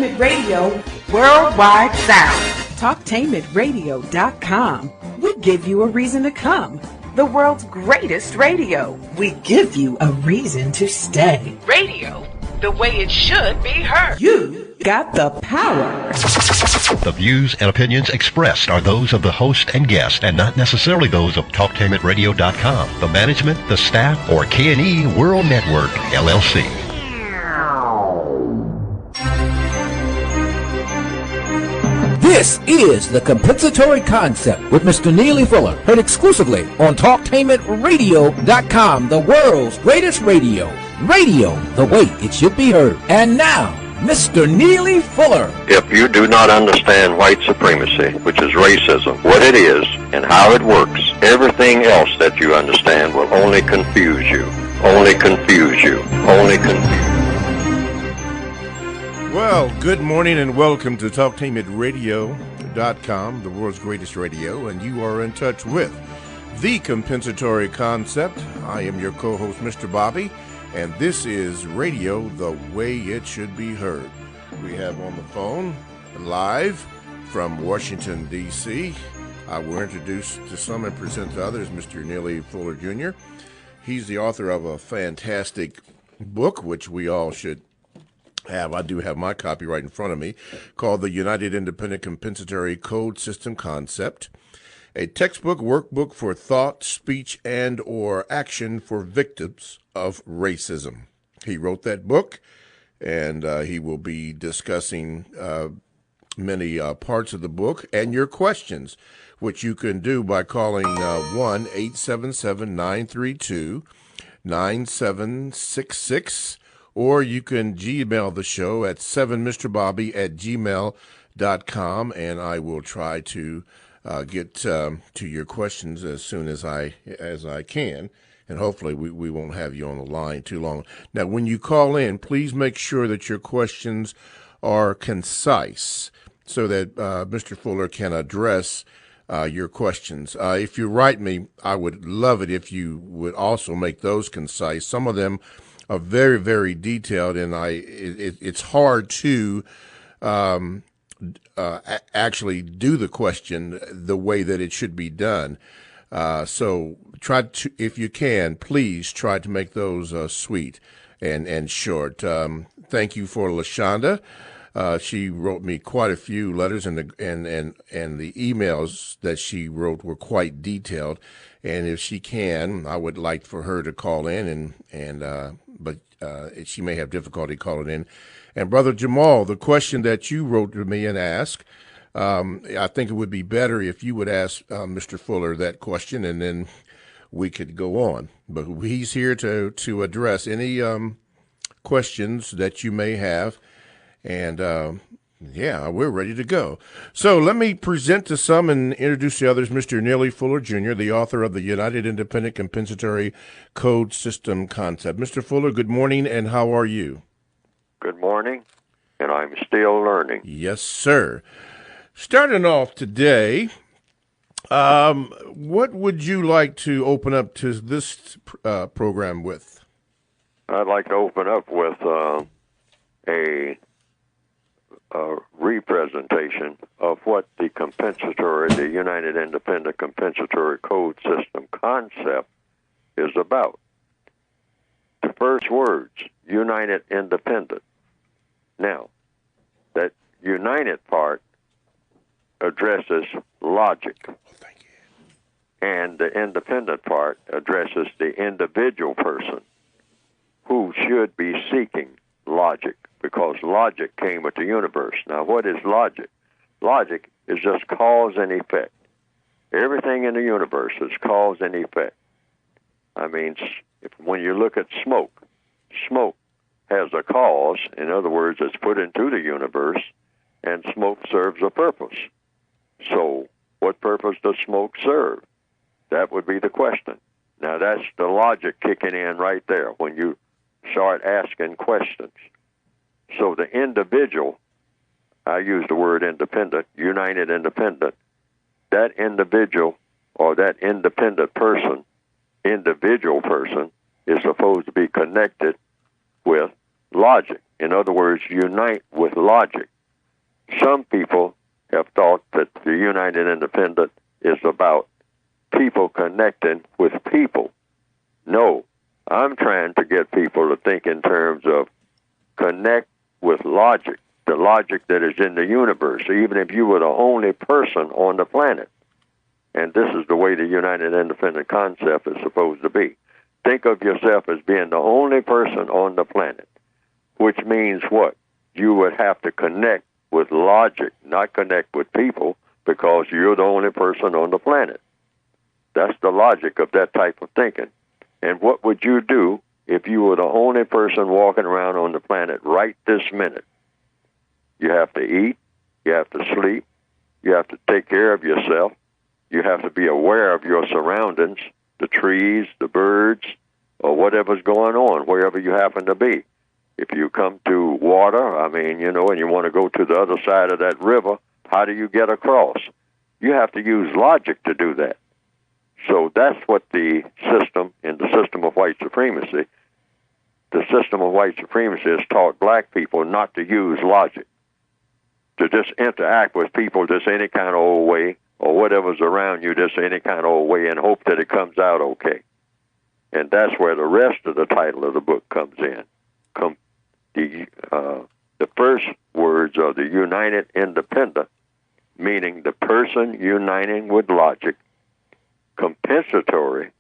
Talktainment Radio Worldwide Sound. Talktainmentradio.com. We give you a reason to come. The world's greatest radio. We give you a reason to stay. Radio, the way it should be heard. You got the power. The views and opinions expressed are those of the host and guest and not necessarily those of TalkTainmentRadio.com, the management, the staff, or K&E World Network, LLC. This is The Compensatory Concept with Mr. Neely Fuller, heard exclusively on TalkTainmentRadio.com, the world's greatest radio. Radio, the way it should be heard. And now, Mr. Neely Fuller. If you do not understand white supremacy, which is racism, what it is and how it works, everything else that you understand will only confuse you. Only confuse you. Only confuse you. Well, good morning and welcome to TalkTainmentRadio.com, the world's greatest radio, and you are in touch with The Compensatory Concept. I am your co-host, Mr. Bobby, and this is radio the way it should be heard. We have on the phone, live from Washington, D.C., I will introduce to some and present to others Mr. Neely Fuller, Jr. He's the author of a fantastic book, which we all should have. I do have my copy right in front of me, called The United Independent Compensatory Code System Concept, a textbook workbook for thought, speech, and or action for victims of racism. He wrote that book, and he will be discussing many parts of the book and your questions, which you can do by calling 1-877-932-9766, or you can Gmail the show at 7mrbobby@gmail.com, and I will try to get to your questions as soon as I can, and hopefully we won't have you on the line too long. Now, when you call in, please make sure that your questions are concise so that Mr. Fuller can address your questions. If you write me, I would love it if you would also make those concise. Some of them are very, very detailed, and it's hard to actually do the question the way that it should be done. So try to, if you can, please try to make those sweet and short. Thank you for LaShonda. She wrote me quite a few letters, and the emails that she wrote were quite detailed. And if she can, I would like for her to call in, but she may have difficulty calling in. And Brother Jamal, the question that you wrote to me and asked, I think it would be better if you would ask Mr. Fuller that question, and then we could go on. But he's here to address any questions that you may have. And yeah, we're ready to go. So let me present to some and introduce the others, Mr. Neely Fuller, Jr., the author of the United Independent Compensatory Code System Concept. Mr. Fuller, good morning, and how are you? Good morning, and I'm still learning. Yes, sir. Starting off today, what would you like to open up to this program with? I'd like to open up with a representation of what the United Independent Compensatory Code System concept is about. The first words, United Independent. Now, that United part addresses logic. Thank you. And the independent part addresses the individual person who should be seeking logic, because logic came with the universe. Now, what is logic? Logic is just cause and effect. Everything in the universe is cause and effect. I mean, when you look at smoke has a cause. In other words, it's put into the universe, and smoke serves a purpose. So, what purpose does smoke serve? That would be the question. Now, that's the logic kicking in right there when you start asking questions. So the individual, I use the word independent, united independent, that individual or that independent person, individual person, is supposed to be connected with logic. In other words, unite with logic. Some people have thought that the United Independent is about people connecting with people. No, I'm trying to get people to think in terms of connect with logic, the logic that is in the universe, even if you were the only person on the planet. And this is the way the United Independent concept is supposed to be. Think of yourself as being the only person on the planet, which means what? You would have to connect with logic, not connect with people, because you're the only person on the planet. That's the logic of that type of thinking. And what would you do if you were the only person walking around on the planet right this minute? You have to eat, you have to sleep, you have to take care of yourself, you have to be aware of your surroundings, the trees, the birds, or whatever's going on, wherever you happen to be. If you come to water, and you want to go to the other side of that river, how do you get across? You have to use logic to do that. So that's what the system, in the system of white supremacy, the system of white supremacy has taught black people not to use logic, to just interact with people just any kind of old way, or whatever's around you just any kind of old way, and hope that it comes out okay. And that's where the rest of the title of the book comes in. The first words are the United Independent, meaning the person uniting with logic. Compensatory,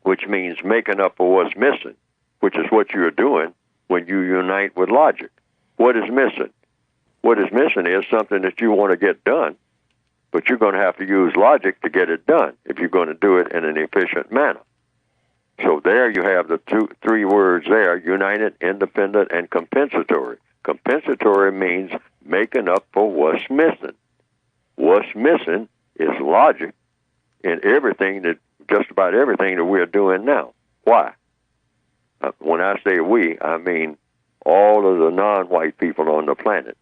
which means making up for what's missing, which is what you're doing when you unite with logic. What is missing? What is missing is something that you want to get done, but you're going to have to use logic to get it done if you're going to do it in an efficient manner. So there you have the three words there, united, independent, and compensatory. Compensatory means making up for what's missing. What's missing is logic in just about everything that we're doing now. Why? When I say we, I mean all of the non-white people on the planet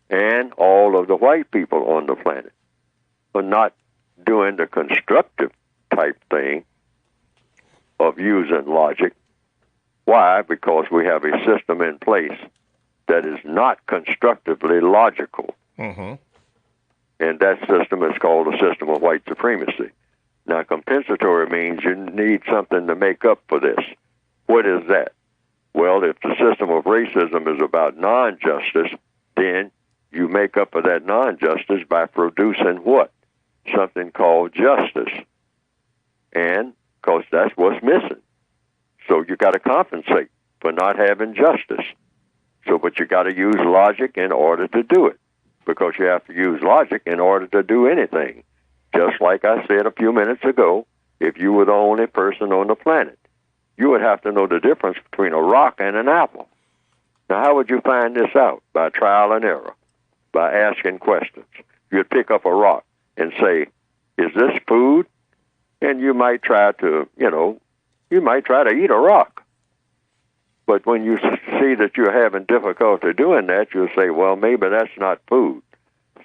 and all of the white people on the planet are not doing the constructive type thing of using logic. Why? Because we have a system in place that is not constructively logical. Mm-hmm. And that system is called the system of white supremacy. Now, compensatory means you need something to make up for this. What is that? Well, if the system of racism is about non-justice, then you make up for that non-justice by producing what? Something called justice. And, because that's what's missing. So you got to compensate for not having justice. But you got to use logic in order to do it, because you have to use logic in order to do anything. Just like I said a few minutes ago, if you were the only person on the planet, you would have to know the difference between a rock and an apple. Now, how would you find this out? By trial and error, by asking questions. You'd pick up a rock and say, is this food? And you might try to, eat a rock. But when you see that you're having difficulty doing that, you'll say, well, maybe that's not food.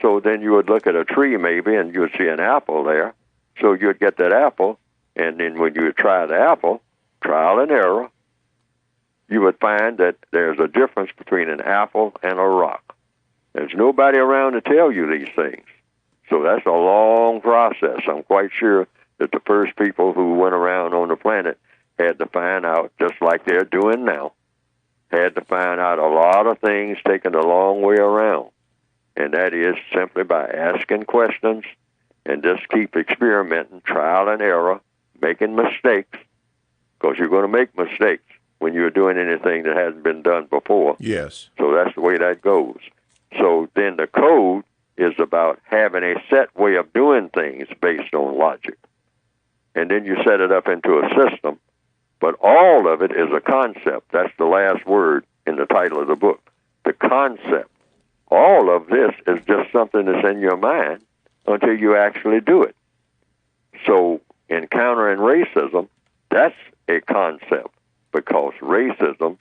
So then you would look at a tree maybe, and you'd see an apple there. So you'd get that apple, and then when you try the apple, trial and error, you would find that there's a difference between an apple and a rock. There's nobody around to tell you these things. So that's a long process. I'm quite sure that the first people who went around on the planet had to find out, just like they're doing now, had to find out a lot of things taken a long way around. And that is simply by asking questions and just keep experimenting, trial and error, making mistakes, because you're going to make mistakes when you're doing anything that hasn't been done before. Yes. So that's the way that goes. So then the code is about having a set way of doing things based on logic. And then you set it up into a system. But all of it is a concept. That's the last word in the title of the book, the concept. All of this is just something that's in your mind until you actually do it. So in countering racism, that's a concept, because racism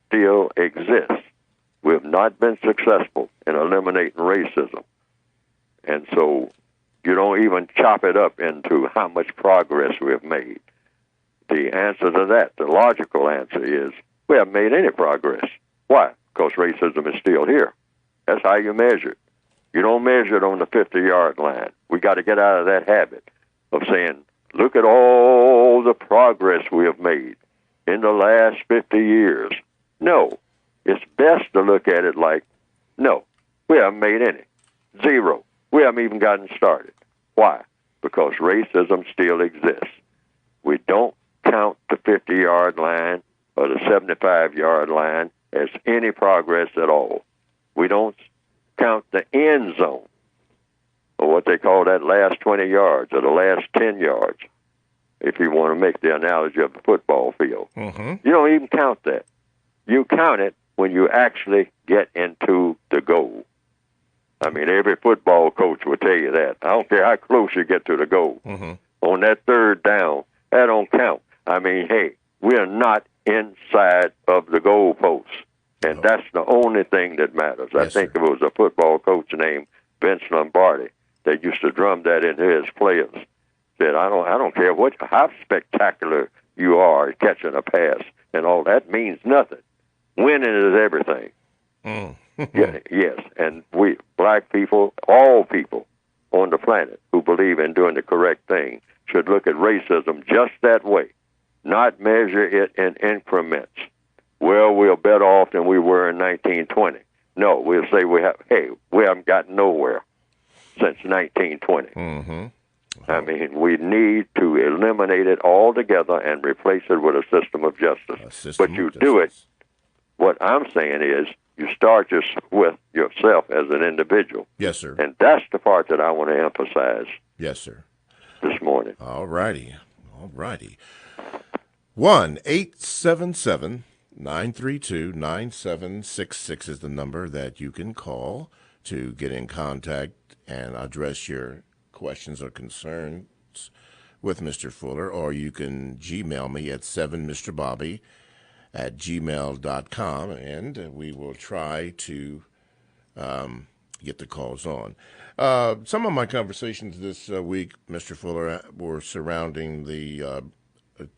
still exists. We have not been successful in eliminating racism. And so you don't even chop it up into how much progress we have made. The answer to that, the logical answer is, We haven't made any progress. Why? Because racism is still here. That's how you measure it. You don't measure it on the 50-yard line. We got to get out of that habit of saying, look at all the progress we have made in the last 50 years. No. It's best to look at it like, no, we haven't made any. Zero. We haven't even gotten started. Why? Because racism still exists. We don't count the 50-yard line or the 75-yard line as any progress at all. We don't count the end zone, or what they call that last 20 yards or the last 10 yards, if you want to make the analogy of the football field. You don't even count that. You count it when you actually get into the goal. I mean, every football coach will tell you that. I don't care how close you get to the goal. On that third down, that don't count. I mean, hey, we're not inside of the goalpost. And that's the only thing that matters. Yes, I think there was a football coach named Vince Lombardi that used to drum that into his players. Said, I don't care how spectacular you are catching a pass and all that means nothing. Winning is everything. Yes, and we, black people, all people on the planet who believe in doing the correct thing should look at racism just that way, not measure it in increments. Well, we're better off than we were in 1920. No, we'll say we haven't gotten nowhere since 1920. I mean, we need to eliminate it altogether and replace it with a system of justice. But you do it. What I'm saying is you start just with yourself as an individual. Yes, sir. And that's the part that I want to emphasize. Yes, sir. This morning. All righty. 1-877-932-9766 is the number that you can call to get in contact and address your questions or concerns with Mr. Fuller, or you can Gmail me at 7mrbobby@gmail.com, and we will try to get the calls on. Some of my conversations this week, Mr. Fuller, were surrounding the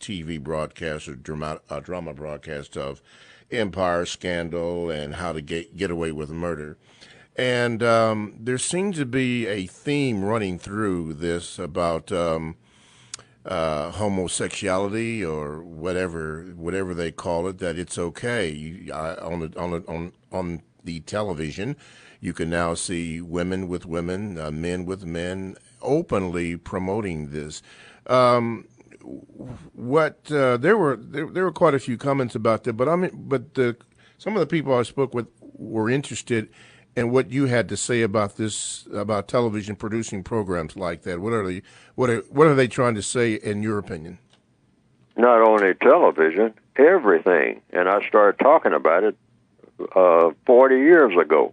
TV broadcast or drama broadcast of Empire Scandal and how to get away with murder. And there seems to be a theme running through this about homosexuality or whatever they call it, that it's okay. On the television, you can now see women with women, men with men, openly promoting this. There were quite a few comments about that, but some of the people I spoke with were interested in what you had to say about this, about television producing programs like that. What are they trying to say in your opinion? Not only television, everything. And I started talking about it 40 years ago.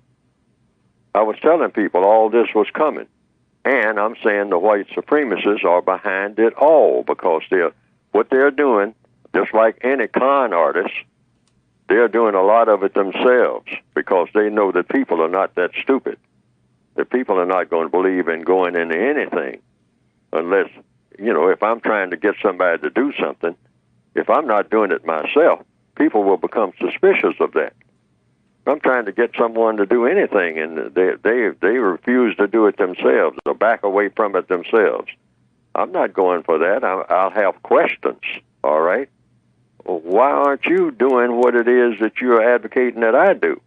I was telling people all this was coming. And I'm saying the white supremacists are behind it all, because what they're doing, just like any con artist, they're doing a lot of it themselves, because they know that people are not that stupid. The people are not going to believe in going into anything unless, if I'm trying to get somebody to do something, if I'm not doing it myself, people will become suspicious of that. I'm trying to get someone to do anything, and they refuse to do it themselves or back away from it themselves. I'm not going for that. I'll have questions, all right? Well, why aren't you doing what it is that you're advocating that I do?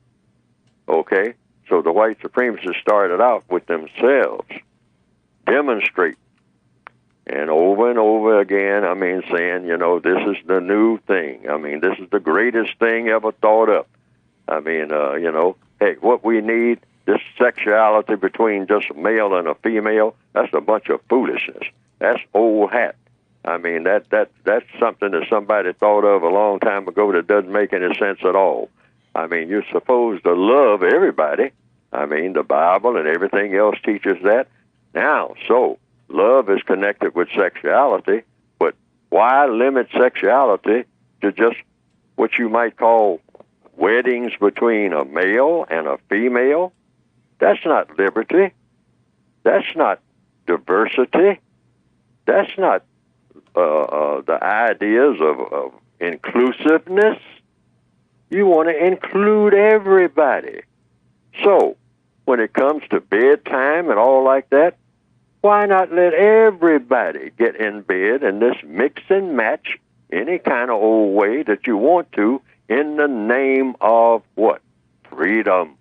Okay, so the white supremacists started out with themselves, demonstrate, and over again, saying, this is the new thing. This is the greatest thing ever thought up. Hey, what we need, this sexuality between just a male and a female, that's a bunch of foolishness. That's old hat. That's something that somebody thought of a long time ago that doesn't make any sense at all. You're supposed to love everybody. The Bible and everything else teaches that. Now, so love is connected with sexuality, but why limit sexuality to just what you might call weddings between a male and a female? That's not liberty. That's not diversity. That's not the ideas of inclusiveness. You want to include everybody. So, when it comes to bedtime and all like that, why not let everybody get in bed and just mix and match any kind of old way that you want to in the name of what? Freedom.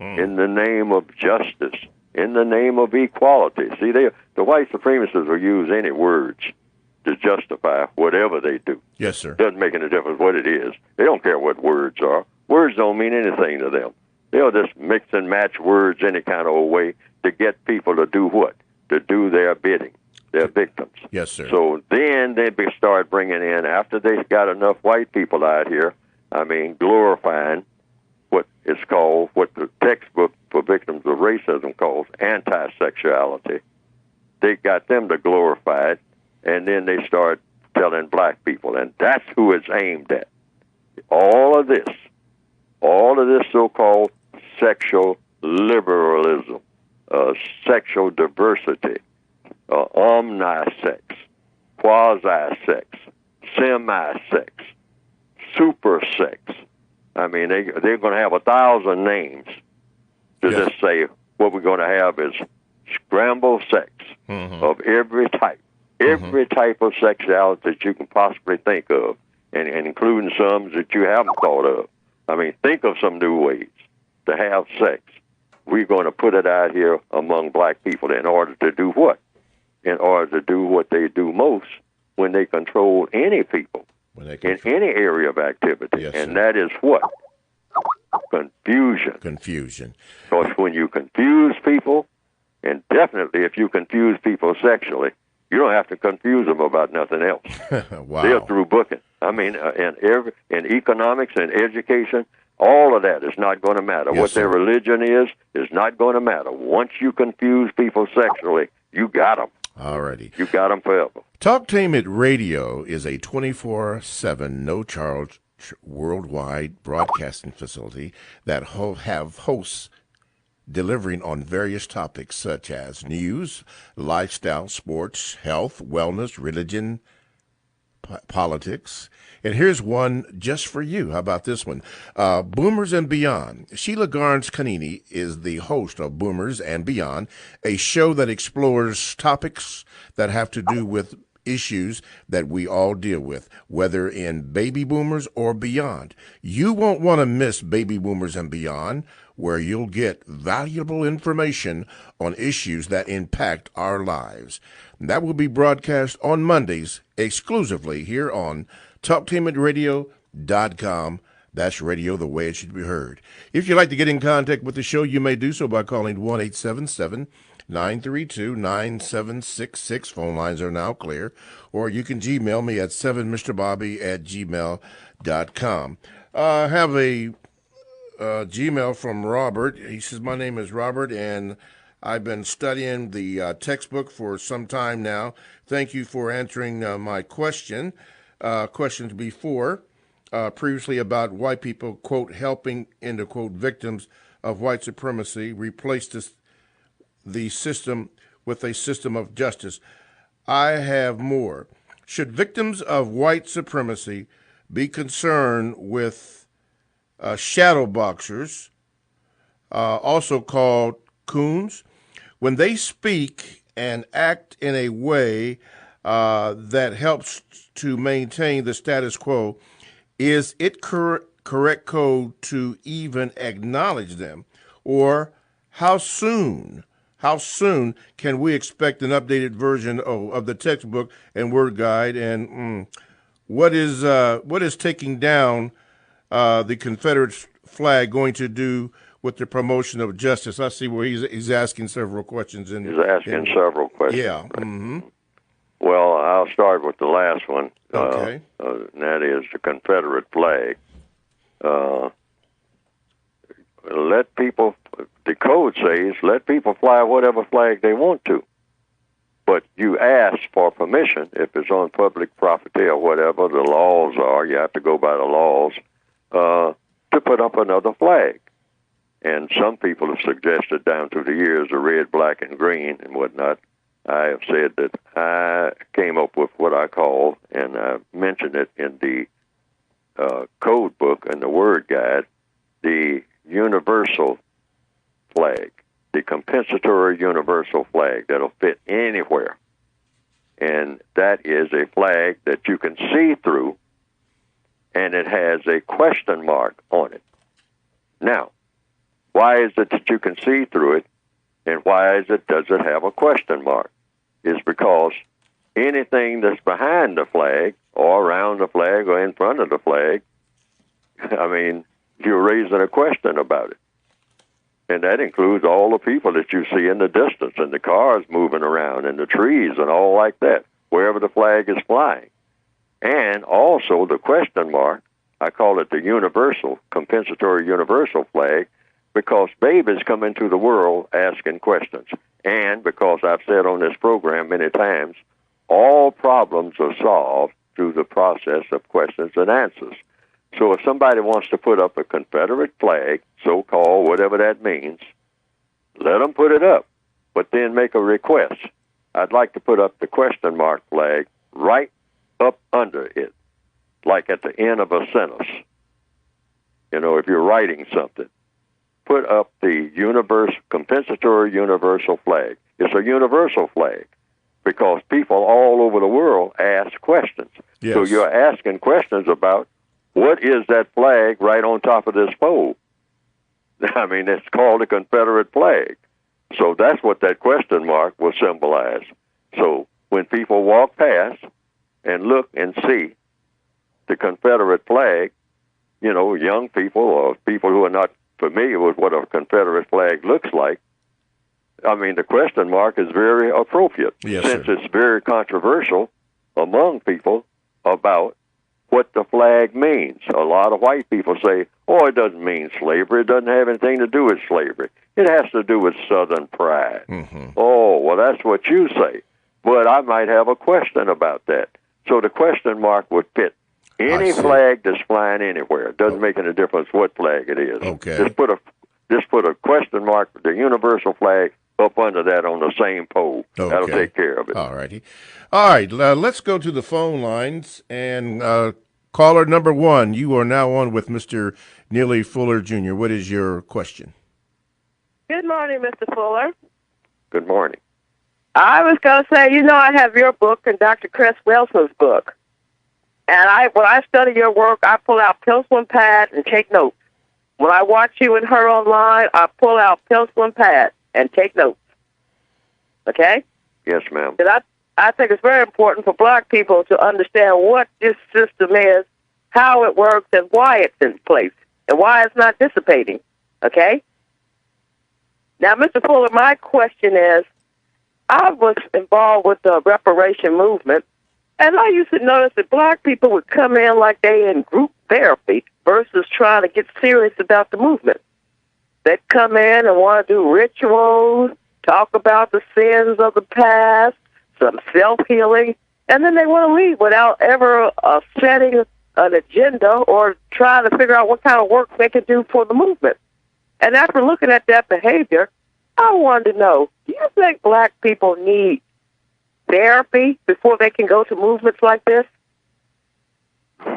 In the name of justice. In the name of equality. See, the white supremacists will use any words to justify whatever they do. Yes, sir. Doesn't make any difference what it is. They don't care what words are. Words don't mean anything to them. They'll just mix and match words any kind of a way to get people to do what? To do their bidding, their victims. Yes, sir. So then they start bringing in, after they've got enough white people out here, glorifying what is called, what the textbook for victims of racism calls anti-sexuality. They got them to glorify it, and then they start telling black people, and that's who it's aimed at. All of this so-called sexual liberalism, sexual diversity, omnisex, quasi-sex, semi-sex, super-sex. I mean, they're going to have 1,000 names to just say what we're going to have is scrambled sex of every type. Every type of sexuality that you can possibly think of, and including some that you haven't thought of. I mean, think of some new ways to have sex. We're going to put it out here among black people in order to do what? In order to do what they do most when they control any people in any area of activity. Yes, and sir. that is what? Confusion. Confusion. Because when you confuse people, and definitely if you confuse people sexually, you don't have to confuse them about nothing else. Wow. They're through booking. I mean, in economics and education, all of that is not going to matter. Yes, what sir. their religion is not going to matter. Once you confuse people sexually, you got them. Alrighty. You got them forever. Talktainment Radio is a 24/7, no-charge, worldwide broadcasting facility that have hosts delivering on various topics such as news, lifestyle, sports, health, wellness, religion, politics. And here's one just for you. How about this one? Boomers and Beyond. Sheila Garnes-Canini is the host of Boomers and Beyond, a show that explores topics that have to do with issues that we all deal with, whether in baby boomers or beyond. You won't want to miss Baby Boomers and Beyond, where you'll get valuable information on issues that impact our lives. That will be broadcast on Mondays exclusively here on TalkTainmentRadio.com. That's radio the way it should be heard. If you'd like to get in contact with the show, you may do so by calling 1-877-932-9766. Phone lines are now clear. Or you can Gmail me at 7mrbobby@gmail.com. I have a Gmail from Robert. He says, my name is Robert, and I've been studying the textbook for some time now. Thank you for answering my questions before, previously about white people, quote, helping, end of quote, victims of white supremacy, replace the system with a system of justice. I have more. Should victims of white supremacy be concerned with shadow boxers, also called coons, when they speak and act in a way that helps to maintain the status quo? Is it correct code to even acknowledge them? Or how soon can we expect an updated version of the textbook and word guide? And what is taking down the Confederate flag going to do with the promotion of justice? I see where he's asking several questions. He's asking several questions. Yeah. Mm-hmm. Well, I'll start with the last one. Okay. And that is the Confederate flag. Let people, the code says, let people fly whatever flag they want to. But you ask for permission if it's on public property or whatever the laws are. You have to go by the laws to put up another flag. And some people have suggested down through the years the red, black, and green and whatnot. I have said that I came up with what I call, and I mentioned it in the code book and the word guide the universal flag, the compensatory universal flag that'll fit anywhere. And that is a flag that you can see through, and it has a question mark on it. Now, why is it that you can see through it, and why does it have a question mark? It's because anything that's behind the flag or around the flag or in front of the flag, I mean, you're raising a question about it. And that includes all the people that you see in the distance and the cars moving around and the trees and all like that, wherever the flag is flying. And also the question mark, I call it the universal, compensatory universal flag, because babies come into the world asking questions. And because I've said on this program many times, all problems are solved through the process of questions and answers. So if somebody wants to put up a Confederate flag, so-called, whatever that means, let them put it up, but then make a request. I'd like to put up the question mark flag right up under it, like at the end of a sentence. You know, if you're writing something, put up the compensatory universal flag. It's a universal flag because people all over the world ask questions. Yes. So you're asking questions about what is that flag right on top of this pole? I mean, it's called a Confederate flag. So that's what that question mark will symbolize. So when people walk past and look and see the Confederate flag, you know, young people or people who are not familiar with what a Confederate flag looks like, I mean, the question mark is very appropriate. Yes, since sir. It's very controversial among people about what the flag means. A lot of white people say, oh, it doesn't mean slavery. It doesn't have anything to do with slavery. It has to do with Southern pride. Mm-hmm. Oh, well, that's what you say. But I might have a question about that. So the question mark would fit any flag that's flying anywhere. It doesn't make any difference what flag it is. Okay. Just put a question mark, the universal flag, up under that on the same pole. Okay. That'll take care of it. All righty. All right, let's go to the phone lines. And caller number one, you are now on with Mr. Neely Fuller Jr. What is your question? Good morning, Mr. Fuller. Good morning. I was going to say, you know, I have your book and Dr. Chris Wilson's book. And when I study your work, I pull out pencil and pad and take notes. When I watch you and her online, I pull out pencil and pad and take notes. Okay? Yes, ma'am. I think it's very important for black people to understand what this system is, how it works, and why it's in place, and why it's not dissipating. Okay? Now, Mr. Fuller, my question is, I was involved with the reparation movement, and I used to notice that black people would come in like they in group therapy versus trying to get serious about the movement. They'd come in and want to do rituals, talk about the sins of the past, some self-healing, and then they want to leave without ever setting an agenda or trying to figure out what kind of work they can do for the movement. And after looking at that behavior, I wanted to know, do you think black people need therapy before they can go to movements like this?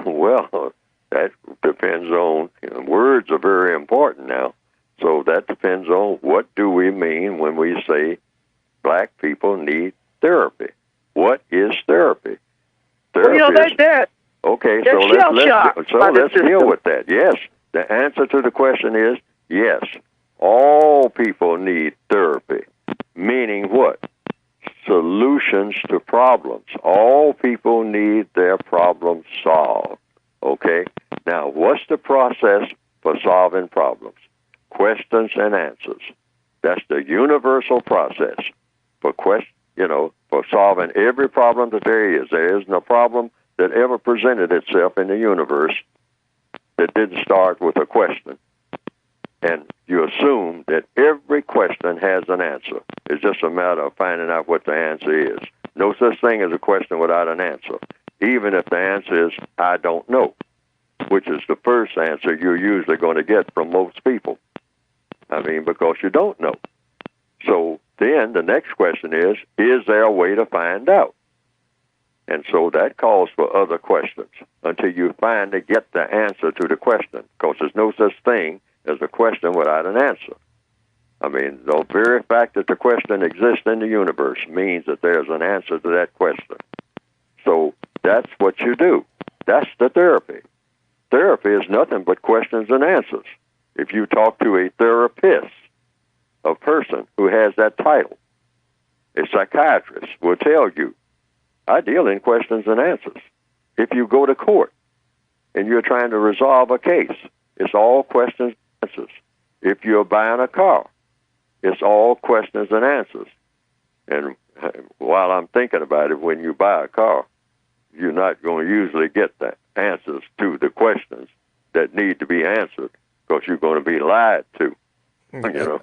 Well, that depends on, words are very important now. So that depends on what do we mean when we say black people need therapy. What is therapy? Therapy okay, so let's deal with that. Yes, the answer to the question is yes. All people need therapy, meaning what? Solutions to problems. All people need their problems solved. Okay? Now, what's the process for solving problems? Questions and answers. That's the universal process for for solving every problem that there is. There isn't a problem that ever presented itself in the universe that didn't start with a question. And you assume that every question has an answer. It's just a matter of finding out what the answer is. No such thing as a question without an answer, even if the answer is, I don't know, which is the first answer you're usually going to get from most people. I mean, because you don't know. So then the next question is there a way to find out? And so that calls for other questions until you finally get the answer to the question, because there's no such thing as a question without an answer. I mean, the very fact that the question exists in the universe means that there's an answer to that question. So that's what you do. That's the therapy. Therapy is nothing but questions and answers. If you talk to a therapist, a person who has that title, a psychiatrist will tell you, I deal in questions and answers. If you go to court and you're trying to resolve a case, it's all questions and answers. If you're buying a car, it's all questions and answers. And while I'm thinking about it, when you buy a car, you're not going to usually get the answers to the questions that need to be answered, because you're going to be lied to. You know,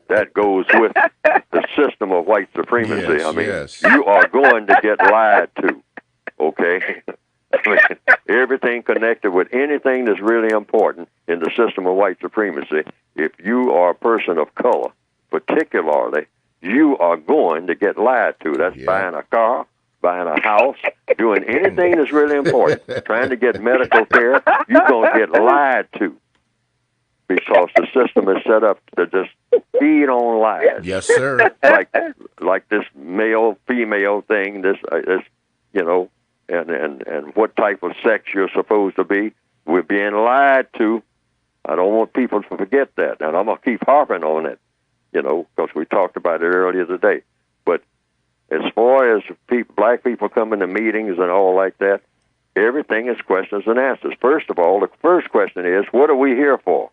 that goes with the system of white supremacy. Yes, I mean, yes. You are going to get lied to, okay? I mean, everything connected with anything that's really important in the system of white supremacy, if you are a person of color, particularly, you are going to get lied to. That's buying a car, buying a house, doing anything that's really important, trying to get medical care, you're going to get lied to, because the system is set up to just feed on lies. Yes, sir. Like this male-female thing, this you know, and what type of sex you're supposed to be. We're being lied to. I don't want people to forget that, and I'm going to keep harping on it, you know, because we talked about it earlier today. But as far as black people coming to meetings and all like that, everything is questions and answers. First of all, the first question is, what are we here for?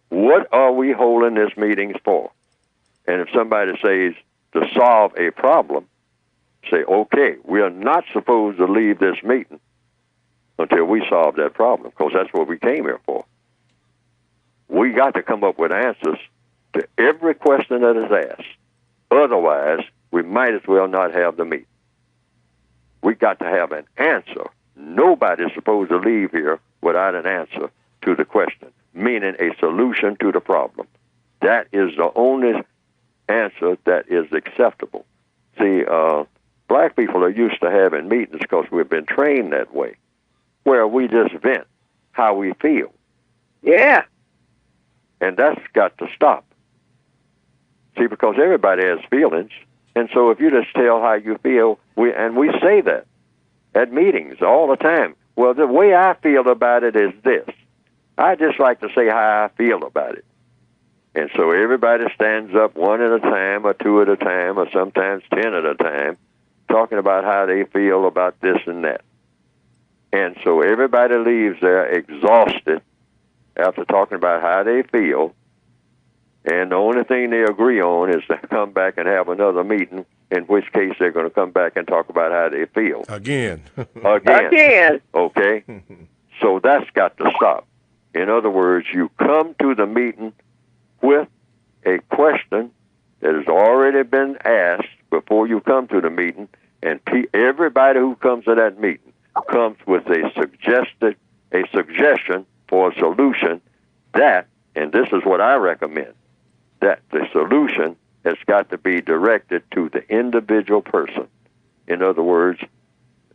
What are we holding this meetings for? And if somebody says to solve a problem, say, okay, we are not supposed to leave this meeting until we solve that problem, because that's what we came here for. We got to come up with answers to every question that is asked. Otherwise, we might as well not have the meeting. We got to have an answer. Nobody's supposed to leave here without an answer to the question, meaning a solution to the problem. That is the only answer that is acceptable. See, black people are used to having meetings because we've been trained that way, where we just vent how we feel. Yeah. And that's got to stop. See, because everybody has feelings, and so if you just tell how you feel, we say that at meetings all the time. Well, the way I feel about it is this. I just like to say how I feel about it. And so everybody stands up one at a time or two at a time or sometimes 10 at a time, talking about how they feel about this and that. And so everybody leaves there exhausted after talking about how they feel, and the only thing they agree on is to come back and have another meeting, in which case they're going to come back and talk about how they feel. Again. Okay? So that's got to stop. In other words, you come to the meeting with a question that has already been asked before you come to the meeting, and everybody who comes to that meeting comes with a suggestion for a solution that, and this is what I recommend, that the solution has got to be directed to the individual person. In other words,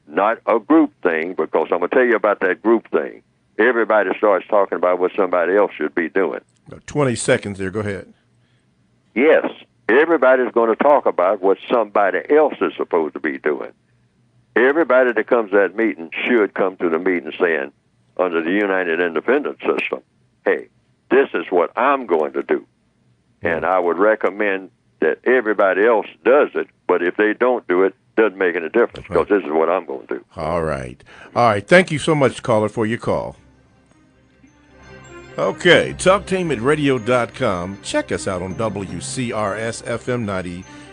not a group thing, because I'm going to tell you about that group thing. Everybody starts talking about what somebody else should be doing. 20 seconds there. Go ahead. Yes, everybody's going to talk about what somebody else is supposed to be doing. Everybody that comes to that meeting should come to the meeting saying, under the United Independent System, hey, this is what I'm going to do. And I would recommend that everybody else does it, but if they don't do it, doesn't make any difference, because this is what I'm going to do. All right. Thank you so much, caller, for your call. Okay, TalkTainmentRadio.com. Check us out on WCRS FM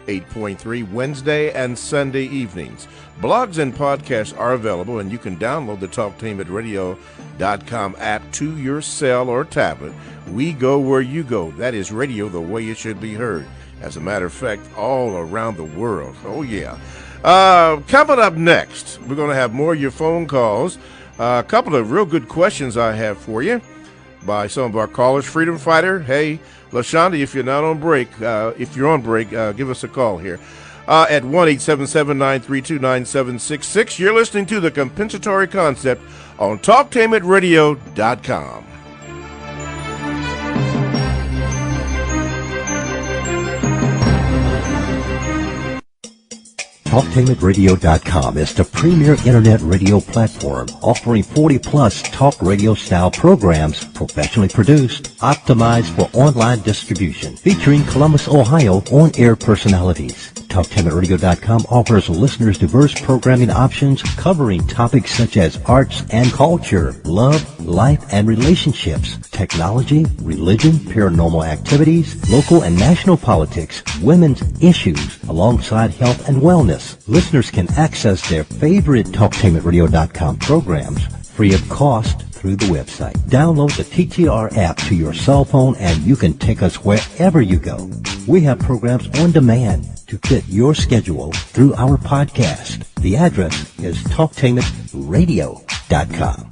98.3 Wednesday and Sunday evenings. Blogs and podcasts are available, and you can download the TalkTainmentRadio.com app to your cell or tablet. We go where you go. That is radio the way it should be heard. As a matter of fact, all around the world. Oh, yeah. Coming up next, we're going to have more of your phone calls. A couple of real good questions I have for you by some of our callers. Freedom Fighter, hey, LaShonda, if you're not on break, give us a call here. at 1-877-932-9766. You're listening to The Compensatory Concept on TalkTameItRadio.com. TalkTameItRadio.com is the premier internet radio platform offering 40-plus talk radio-style programs professionally produced, optimized for online distribution, featuring Columbus, Ohio on-air personalities. TalkTameItRadio.com offers listeners diverse programming options covering topics such as arts and culture, love, life and relationships, technology, religion, paranormal activities, local and national politics, women's issues, alongside health and wellness. Listeners can access their favorite TalkTameItRadio.com programs free of cost through the website. Download the TTR app to your cell phone and you can take us wherever you go. We have programs on demand to fit your schedule through our podcast. The address is TalkTameItRadio.com.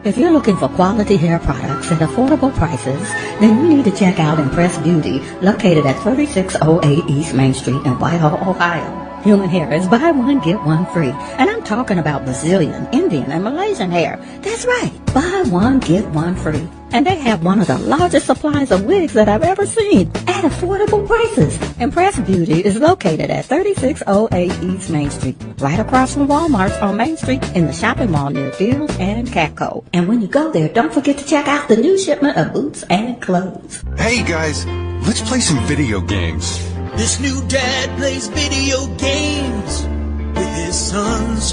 If you're looking for quality hair products at affordable prices, then you need to check out Impress Beauty, located at 3608 East Main Street in Whitehall, Ohio. Human hair is buy one, get one free. And I'm talking about Brazilian, Indian, and Malaysian hair. That's right. Buy one, get one free. And they have one of the largest supplies of wigs that I've ever seen at affordable prices. Impress Beauty is located at 3608 East Main Street, right across from Walmart on Main Street in the shopping mall near Fields and Catco. And when you go there, don't forget to check out the new shipment of boots and clothes. Hey guys, let's play some video games. This new dad plays video games with his sons,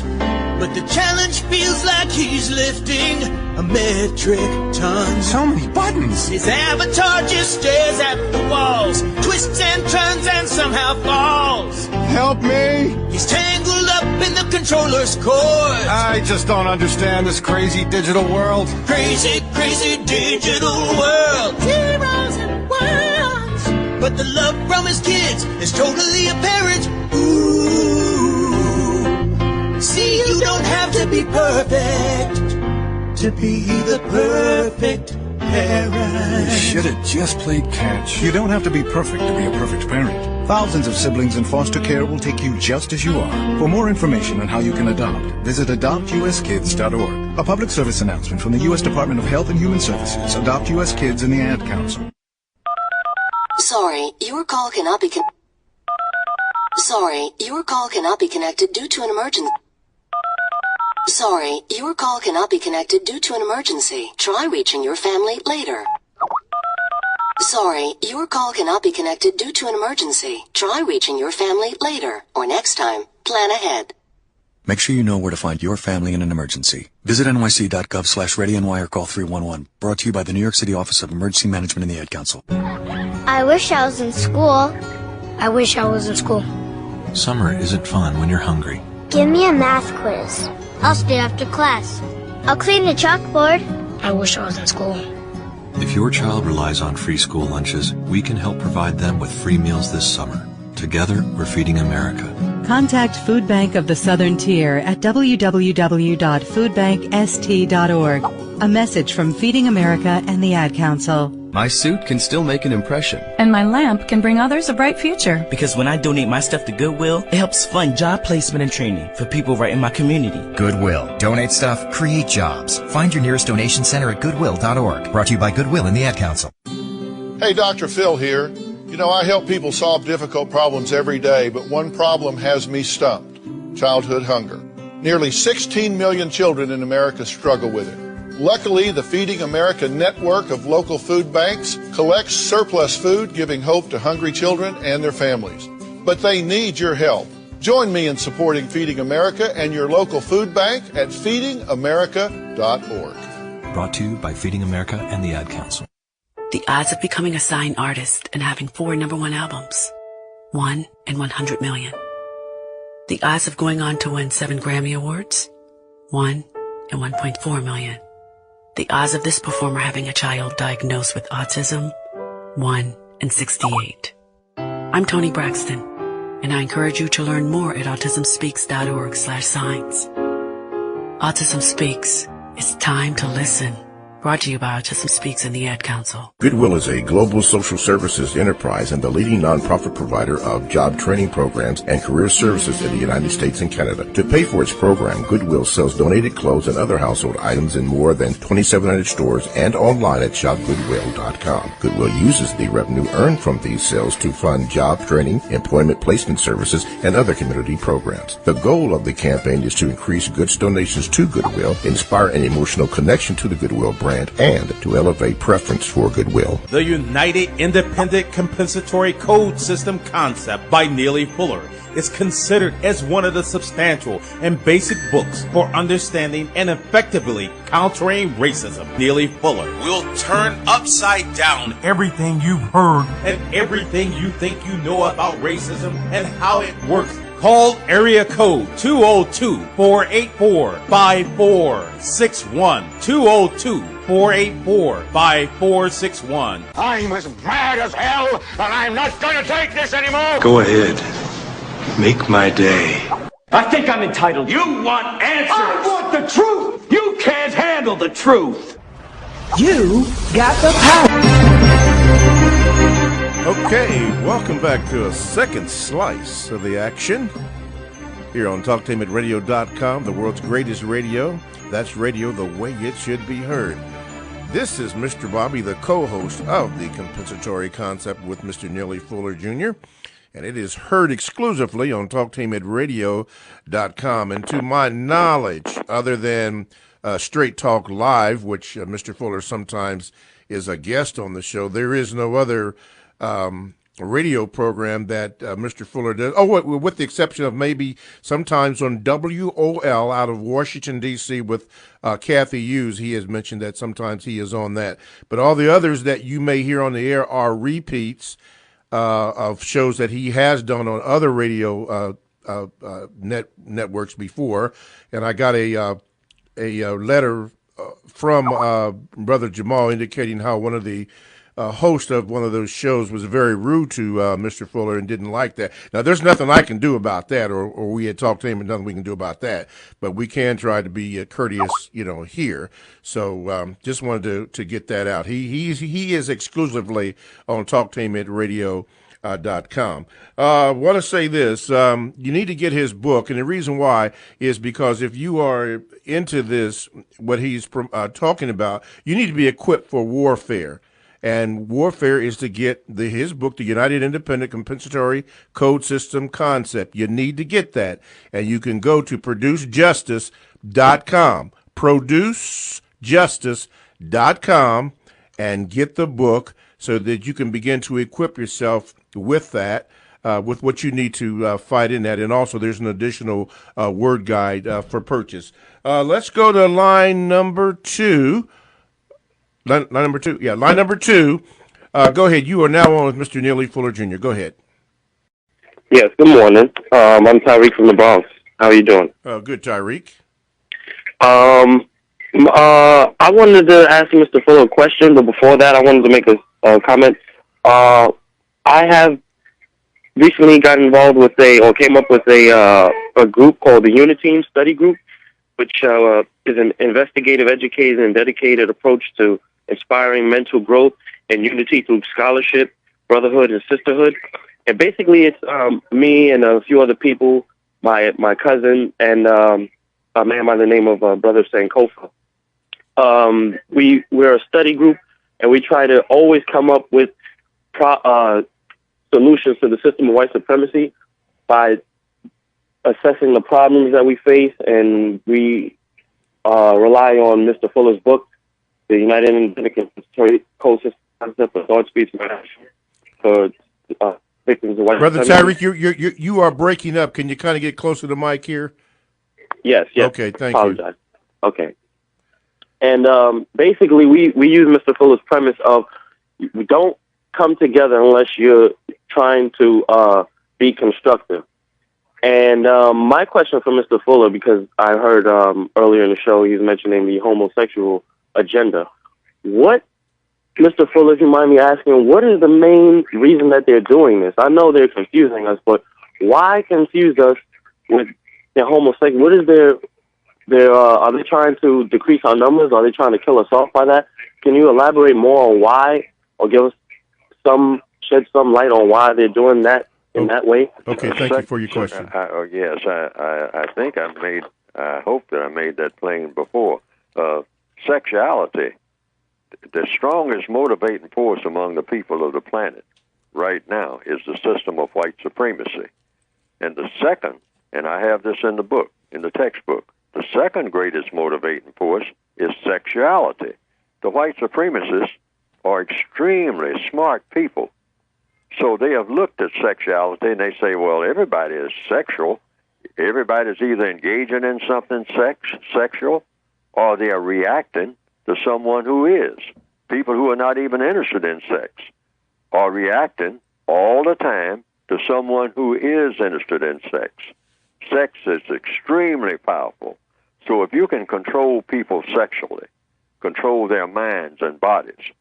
but the challenge feels like he's lifting a metric ton. So many buttons. His avatar just stares at the walls, twists and turns and somehow falls. Help me! He's tangled up in the controller's cords. I just don't understand this crazy digital world. Crazy, crazy digital world. Zeros and ones. But the love from his kids is totally apparent. Ooh. See, you don't have to be perfect to be the perfect parent. You should have just played catch. You don't have to be perfect to be a perfect parent. Thousands of siblings in foster care will take you just as you are. For more information on how you can adopt, visit adoptuskids.org. A public service announcement from the U.S. Department of Health and Human Services, Adopt U.S. Kids, and the Ad Council. Sorry, your call cannot be connected due to an emergency. Sorry, your call cannot be connected due to an emergency. Try reaching your family later. Sorry, your call cannot be connected due to an emergency. Try reaching your family later, or next time. Plan ahead. Make sure you know where to find your family in an emergency. Visit nyc.gov/ReadyNY or call 311. Brought to you by the New York City Office of Emergency Management and the Ad Council. I wish I was in school. I wish I was in school. Summer isn't fun when you're hungry. Give me a math quiz. I'll stay after class. I'll clean the chalkboard. I wish I was in school. If your child relies on free school lunches, we can help provide them with free meals this summer. Together, we're feeding America. Contact Food Bank of the Southern Tier at www.foodbankst.org. A message from Feeding America and the Ad Council. My suit can still make an impression. And my lamp can bring others a bright future. Because when I donate my stuff to Goodwill, it helps fund job placement and training for people right in my community. Goodwill. Donate stuff, create jobs. Find your nearest donation center at goodwill.org. Brought to you by Goodwill and the Ad Council. Hey, Dr. Phil here. You know, I help people solve difficult problems every day, but one problem has me stumped: childhood hunger. Nearly 16 million children in America struggle with it. Luckily, the Feeding America network of local food banks collects surplus food, giving hope to hungry children and their families. But they need your help. Join me in supporting Feeding America and your local food bank at feedingamerica.org. Brought to you by Feeding America and the Ad Council. The odds of becoming a signed artist and having 4 #1 albums. 1 in 100 million. The odds of going on to win 7 Grammy Awards. 1 in 1.4 million. The odds of this performer having a child diagnosed with autism. 1 in 68. I'm Toni Braxton, and I encourage you to learn more at autismspeaks.org/signs. Autism Speaks. It's time to listen. Brought to you by Autism Speaks and the Ad Council. Goodwill is a global social services enterprise and the leading nonprofit provider of job training programs and career services in the United States and Canada. To pay for its program, Goodwill sells donated clothes and other household items in more than 2,700 stores and online at shopgoodwill.com. Goodwill uses the revenue earned from these sales to fund job training, employment placement services, and other community programs. The goal of the campaign is to increase goods donations to Goodwill, inspire an emotional connection to the Goodwill brand, and to elevate preference for Goodwill. The United Independent Compensatory Code System concept by Neely Fuller is considered as one of the substantial and basic books for understanding and effectively countering racism. Neely Fuller will turn upside down everything you've heard and everything you think you know about racism and how it works. Call area code 202-484-5461. 202-484-5461. I'm as mad as hell, and I'm not going to take this anymore. Go ahead. Make my day. I think I'm entitled. You want answers. I want the truth. You can't handle the truth. You got the power. Okay, welcome back to a second slice of the action here on TalkTameItRadio.com, the world's greatest radio. That's radio the way it should be heard. This is Mr. Bobby, the co-host of the Compensatory Concept with Mr. Neely Fuller Jr., and it is heard exclusively on TalkTameItRadio.com. And to my knowledge, other than Straight Talk Live, which Mr. Fuller sometimes is a guest on the show, there is no other radio program that Mr. Fuller does. Oh, with the exception of maybe sometimes on WOL out of Washington, D.C. with Kathy Hughes. He has mentioned that sometimes he is on that. But all the others that you may hear on the air are repeats of shows that he has done on other radio networks before. And I got a letter from Brother Jamal indicating how one of the host of one of those shows was very rude to Mr. Fuller and didn't like that. Now, there's nothing I can do about that, or we had talked to him and nothing we can do about that, but we can try to be courteous, here. So just wanted to get that out. He is exclusively on TalkTameItRadio.com. Want to say this, you need to get his book, and the reason why is because if you are into this, what he's talking about, you need to be equipped for warfare. And warfare is to get his book, The United Independent Compensatory Code System Concept. You need to get that. And you can go to producejustice.com, producejustice.com, and get the book so that you can begin to equip yourself with that, with what you need to fight in that. And also there's an additional word guide for purchase. Let's go to line number 2. Line number two. Go ahead. You are now on with Mr. Neely Fuller Jr. Go ahead. Yes, good morning. I'm Tyreek from the Bronx. How are you doing? Good, Tyreek. I wanted to ask Mr. Fuller a question, but before that, I wanted to make a comment. I have recently got involved with came up with a group called the Uniteam Study Group, which is an investigative, educated, and dedicated approach to inspiring mental growth and unity through scholarship, brotherhood, and sisterhood. And basically, it's me and a few other people, my cousin, and a man by the name of Brother Sankofa. We're a study group, and we try to always come up with solutions to the system of white supremacy by assessing the problems that we face, and we rely on Mr. Fuller's book, The United Independent Compensatory Code System Concept for Thought Speech for victims of white Brother supremacy. Tyreek, you are breaking up. Can you kind of get closer to the mic here? Yes. Okay, thank you. Okay. And basically, we use Mr. Fuller's premise of we don't come together unless you're trying to be constructive. And my question for Mr. Fuller, because I heard earlier in the show he's mentioning the homosexual agenda. What, Mr. Fuller, if you mind me asking, what is the main reason that they're doing this? I know they're confusing us, but why confuse us with their homosexual? What is are they trying to decrease our numbers? Are they trying to kill us off by that? can you elaborate more on why, or shed some light on why they're doing that in that way? Okay, thank you for your question. Yes, I think I hope that I made that plain before. Sexuality, the strongest motivating force among the people of the planet right now is the system of white supremacy. And the second, and I have this in the book, in the textbook, the second greatest motivating force is sexuality. The white supremacists are extremely smart people. So they have looked at sexuality and they say, well, everybody is sexual. Everybody's either engaging in something sexual or they are reacting to someone who is. People who are not even interested in sex are reacting all the time to someone who is interested in sex. Sex is extremely powerful. So if you can control people sexually, control their minds and bodies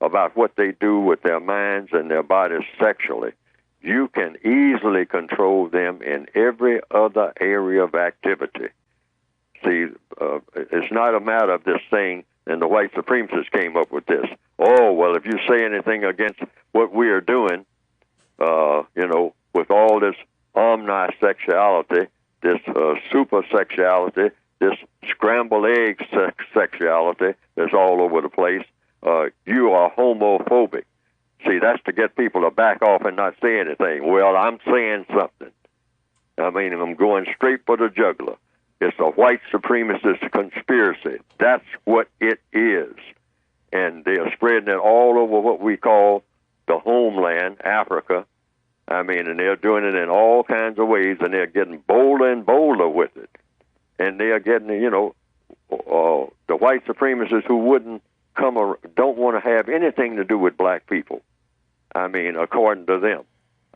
about what they do with their minds and their bodies sexually, you can easily control them in every other area of activity. See, it's not a matter of this thing, and the white supremacists came up with this. Oh, well, if you say anything against what we are doing, with all this omnisexuality, this supersexuality, this scrambled egg sexuality that's all over the place, you are homophobic. See, that's to get people to back off and not say anything. Well, I'm saying something. I mean, I'm going straight for the jugular. It's a white supremacist conspiracy. That's what it is. And they are spreading it all over what we call the homeland, Africa. I mean, and they're doing it in all kinds of ways, and they're getting bolder and bolder with it. And they are getting, the white supremacists who don't want to have anything to do with black people. I mean, according to them.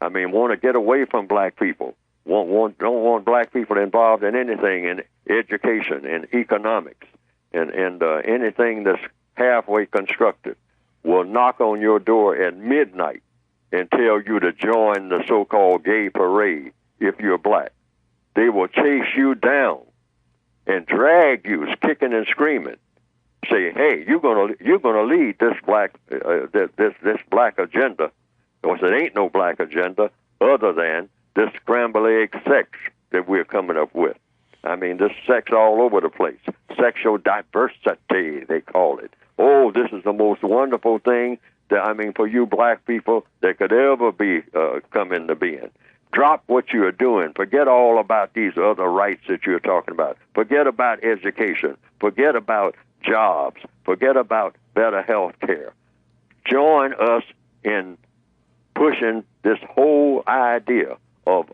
I mean, want to get away from black people. Don't want black people involved in anything, in education, in economics, and anything that's halfway constructive. Will knock on your door at midnight and tell you to join the so-called gay parade if you're black. They will chase you down and drag you, kicking and screaming. Say, hey, you're gonna lead this black this black agenda. Because it ain't no black agenda other than this scrambled egg sex that we're coming up with. I mean, this sex all over the place. Sexual diversity, they call it. Oh, this is the most wonderful thing for you black people that could ever be come into being. Drop what you are doing. Forget all about these other rights that you're talking about. Forget about education. Forget about jobs. Forget about better health care. Join us in pushing this whole idea of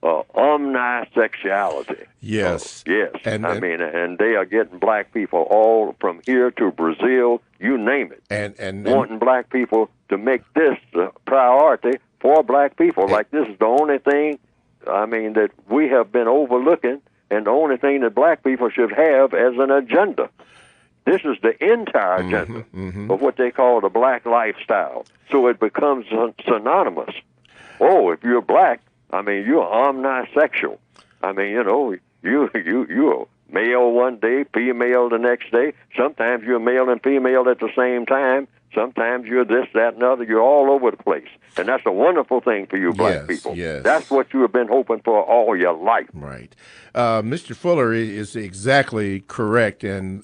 omnisexuality. Yes. Yes. And they are getting black people all from here to Brazil, you name it. And wanting black people to make this a priority for black people. Like this is the only thing, that we have been overlooking, and the only thing that black people should have as an agenda. This is the entire agenda of what they call the black lifestyle. So it becomes synonymous. Oh, if you're black, you're omnisexual. You're male one day, female the next day. Sometimes you're male and female at the same time. Sometimes you're this, that, and other. You're all over the place. And that's a wonderful thing for you black people. Yes. That's what you have been hoping for all your life. Right. Mr. Fuller is exactly correct. And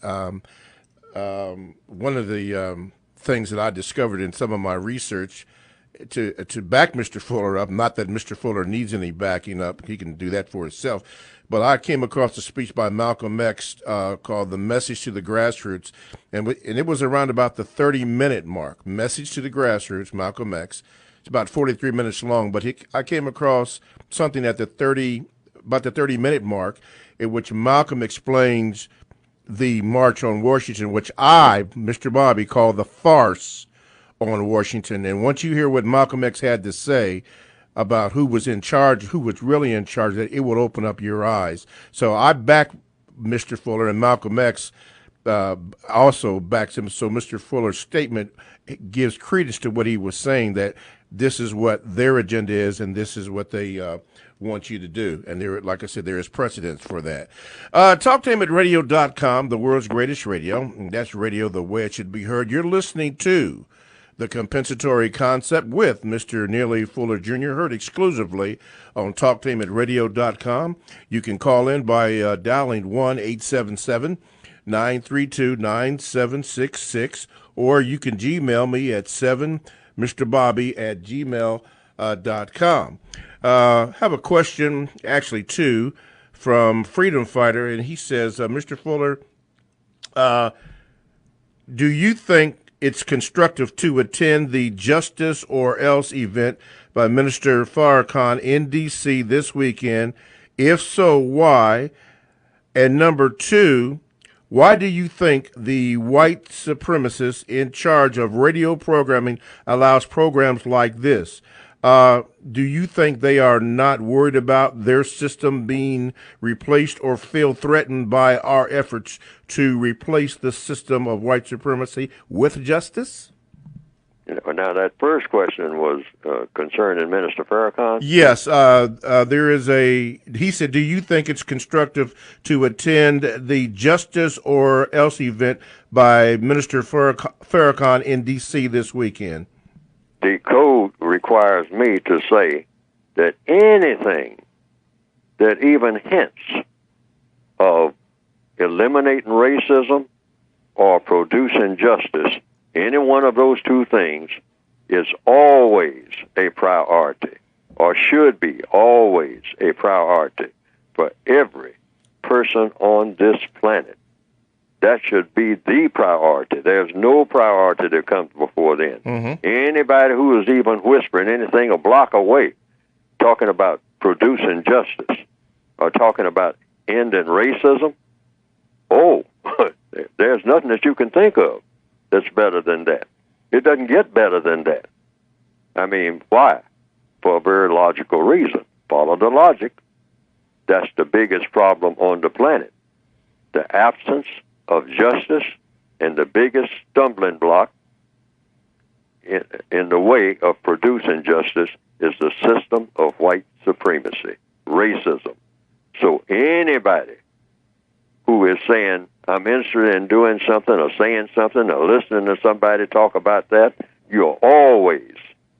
one of the things that I discovered in some of my research to back Mr. Fuller up, not that Mr. Fuller needs any backing up, he can do that for himself, but I came across a speech by Malcolm X called The Message to the Grassroots, and it was around about the 30-minute mark. Message to the Grassroots, Malcolm X. It's about 43 minutes long, but I came across something at about the 30-minute mark in which Malcolm explains the March on Washington, which I, Mr. Bobby, call the farce on Washington. And once you hear what Malcolm X had to say about who was in charge, who was really in charge, that it would open up your eyes. So I back Mr. Fuller, and Malcolm X also backs him. So Mr. Fuller's statement gives credence to what he was saying, that this is what their agenda is, and this is what they want you to do. And there, like I said, there is precedence for that. TalkToHim@radio.com, the world's greatest radio. And that's radio the way it should be heard. You're listening to The Compensatory Concept with Mr. Neely Fuller Jr., heard exclusively on TalkToHim@radio.com. You can call in by dialing 1-877-932-9766, or you can Gmail me at mrbobby@gmail.com. Have a question, actually two, from Freedom Fighter, and he says, Mr. Fuller, do you think it's constructive to attend the Justice or Else event by Minister Farrakhan in D.C. this weekend? If so, why? And number two, why do you think the white supremacists in charge of radio programming allows programs like this? Do you think they are not worried about their system being replaced or feel threatened by our efforts to replace the system of white supremacy with justice? Now, that first question was concerning Minister Farrakhan? Yes. He said, do you think it's constructive to attend the Justice or Else event by Minister Farrakhan in D.C. this weekend? The code requires me to say that anything that even hints of eliminating racism or producing justice, any one of those two things is always a priority, or should be always a priority for every person on this planet. That should be the priority. There's no priority that comes before then. Mm-hmm. Anybody who is even whispering anything a block away, talking about producing justice or talking about ending racism, there's nothing that you can think of that's better than that. It doesn't get better than that. I mean, why? For a very logical reason. Follow the logic. That's the biggest problem on the planet. The absence of justice, and the biggest stumbling block in the way of producing justice is the system of white supremacy, racism. So anybody who is saying, I'm interested in doing something or saying something or listening to somebody talk about that, you're always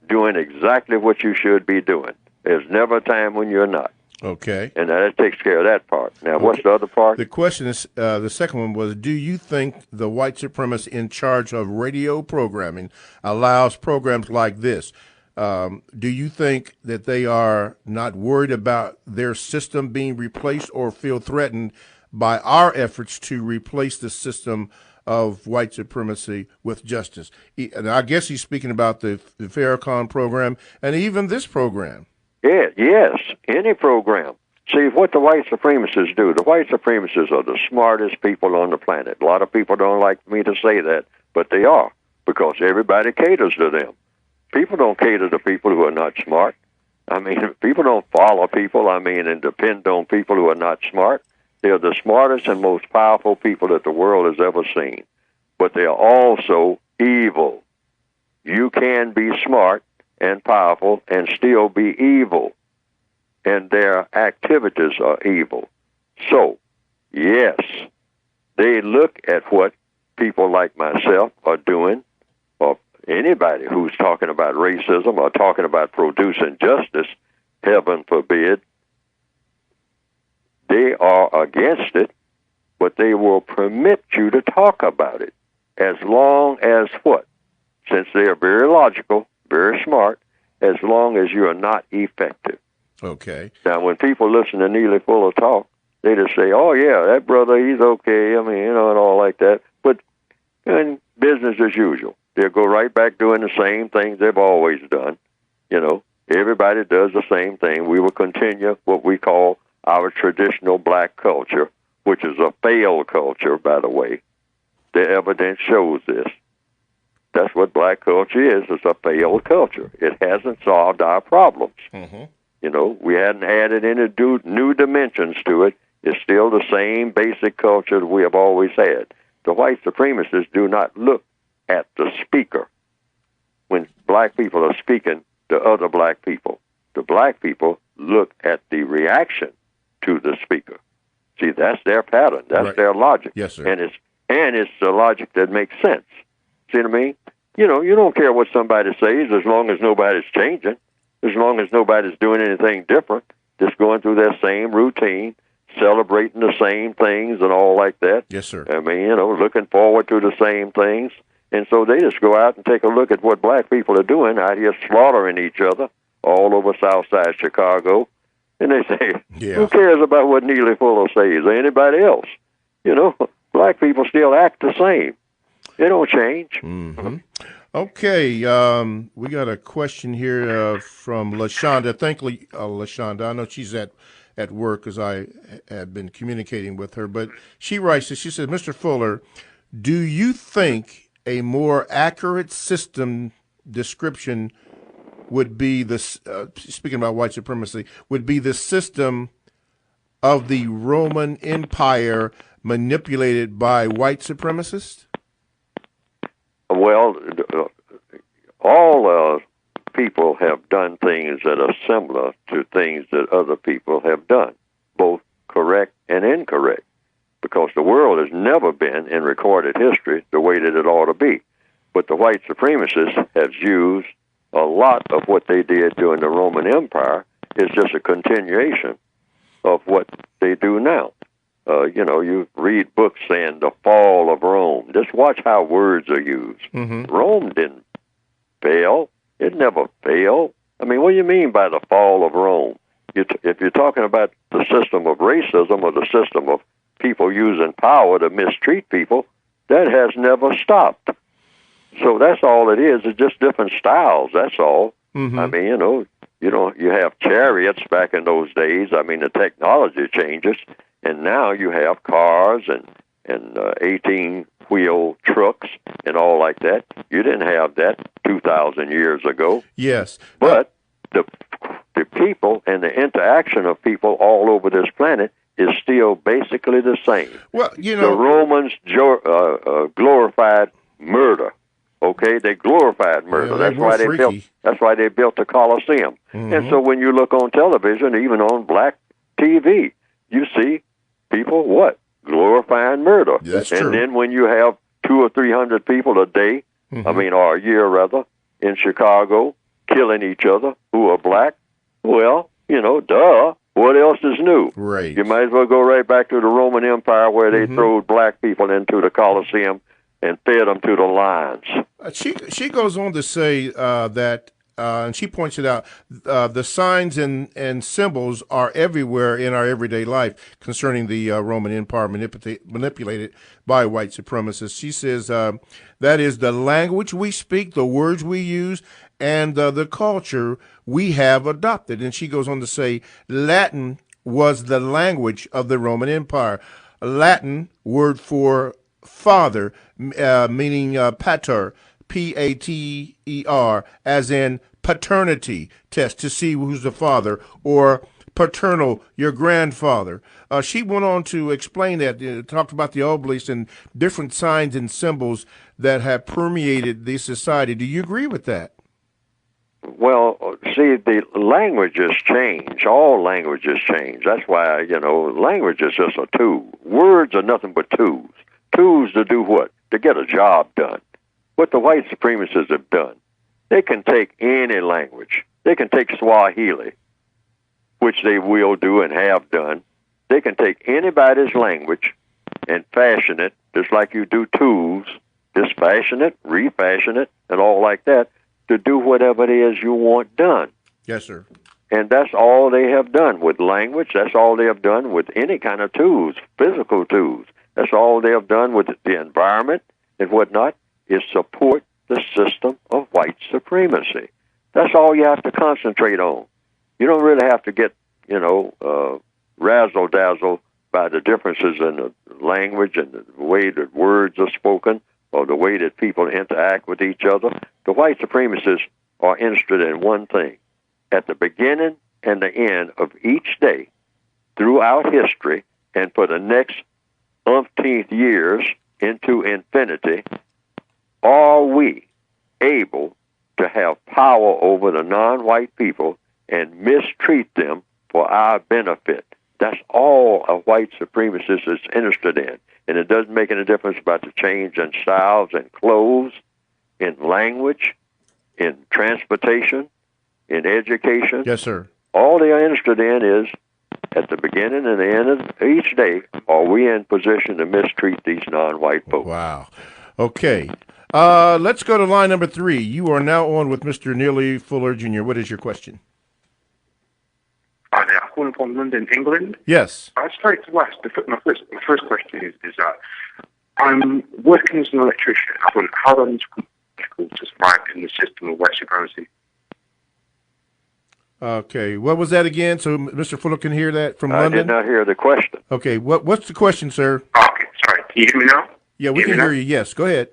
doing exactly what you should be doing. There's never a time when you're not. Okay. And that takes care of that part. Now, what's the other part? The question is, the second one was, do you think the white supremacists in charge of radio programming allows programs like this? Do you think that they are not worried about their system being replaced or feel threatened by our efforts to replace the system of white supremacy with justice? And I guess he's speaking about the Farrakhan program and even this program. Yeah, yes, any program. See, what the white supremacists do, the white supremacists are the smartest people on the planet. A lot of people don't like me to say that, but they are, because everybody caters to them. People don't cater to people who are not smart. I mean, people don't follow people, and depend on people who are not smart. They're the smartest and most powerful people that the world has ever seen. But they are also evil. You can be smart and powerful and still be evil, and their activities are evil. So, yes, they look at what people like myself are doing, or anybody who's talking about racism or talking about producing justice, heaven forbid. They are against it, but they will permit you to talk about it as long as what? Since they are very logical, very smart, as long as you are not effective. Okay. Now, when people listen to Neely Fuller talk, they just say, oh, yeah, that brother, he's okay, and all like that. But in business as usual, they'll go right back doing the same things they've always done. Everybody does the same thing. We will continue what we call our traditional black culture, which is a failed culture, by the way. The evidence shows this. That's what black culture is. It's a failed culture. It hasn't solved our problems. Mm-hmm. We hadn't added any new dimensions to it. It's still the same basic culture that we have always had. The white supremacists do not look at the speaker. When black people are speaking, the other black people. The black people look at the reaction to the speaker. See, that's their pattern. That's their logic. Yes, sir. And it's the logic that makes sense. See what I mean? You know, you don't care what somebody says as long as nobody's changing, as long as nobody's doing anything different, just going through their same routine, celebrating the same things and all like that. Yes, sir. I mean, you know, looking forward to the same things. And so they just go out and take a look at what black people are doing out here slaughtering each other all over Southside Chicago. And they say, who cares about what Neely Fuller says or anybody else? You know, black people still act the same. They don't change. Mm-hmm. Okay, we got a question here from LaShonda. Thank you, LaShonda. I know she's at work because I had been communicating with her. But she writes this. She says, Mr. Fuller, do you think a more accurate system description would be speaking about white supremacy, would be the system of the Roman Empire manipulated by white supremacists? Well, all people have done things that are similar to things that other people have done, both correct and incorrect, because the world has never been in recorded history the way that it ought to be. But the white supremacists have used a lot of what they did during the Roman Empire. Is just a continuation of what they do now. You know, you read books saying the fall of Rome. Just watch how words are used. Mm-hmm. Rome didn't fail. It never failed. I mean, what do you mean by the fall of Rome? If you're talking about the system of racism or the system of people using power to mistreat people, that has never stopped. So that's all it is. It's just different styles. That's all. Mm-hmm. I mean, you have chariots back in those days. I mean, the technology changes, and now you have cars and 18-wheel trucks and all like that. You didn't have that 2,000 years ago. Yes. But the people and the interaction of people all over this planet is still basically the same. Well, you know, the Romans glorified murder. Okay, they glorified murder. Yeah, that's why they built the Colosseum. Mm-hmm. And so when you look on television, even on black TV, you see people glorifying murder. That's and true. then when you have 200 or 300 people a day, mm-hmm. or a year rather, in Chicago killing each other who are black, well, duh. What else is new? Right. You might as well go right back to the Roman Empire where they mm-hmm. threw black people into the Colosseum and fed them to the lions. She goes on to say that, and she points it out, the signs and symbols are everywhere in our everyday life concerning the Roman Empire manipulated by white supremacists. She says that is the language we speak, the words we use, and the culture we have adopted. And she goes on to say Latin was the language of the Roman Empire. Latin word for father, meaning pater, Pater, as in paternity test to see who's the father, or paternal, your grandfather. She went on to explain that, talked about the obelisks and different signs and symbols that have permeated the society. Do you agree with that? Well, see, the languages change. All languages change. That's why, language is just a tool. Words are nothing but tools. Tools to do what? To get a job done. What the white supremacists have done, they can take any language. They can take Swahili, which they will do and have done. They can take anybody's language and fashion it, just like you do tools, just fashion it, refashion it, and all like that, to do whatever it is you want done. Yes, sir. And that's all they have done with language. That's all they have done with any kind of tools, physical tools. That's all they have done with the environment and whatnot, is support the system of white supremacy. That's all you have to concentrate on. You don't really have to get, razzle-dazzle by the differences in the language and the way that words are spoken or the way that people interact with each other. The white supremacists are interested in one thing. At the beginning and the end of each day throughout history and for the next umpteenth years into infinity, are we able to have power over the non-white people and mistreat them for our benefit. That's all a white supremacist is interested in. And it doesn't make any difference about the change in styles and clothes, in language, in transportation, in education. Yes, sir. All they are interested in is, at the beginning and the end of each day, are we in position to mistreat these non-white folks? Wow. Okay. Let's go to line number 3. You are now on with Mr. Neely Fuller, Jr. What is your question? Hi there. I'm calling from London, England. Yes. I just like to ask, my first question is that I'm working as an electrician. How do I need to survive in the system of white supremacy? Okay. What was that again? So Mr. Fuller can hear that from London? I did not hear the question. Okay. What's the question, sir? Okay. Sorry. Can you hear me now? Yeah, we can hear you. Yes. Go ahead.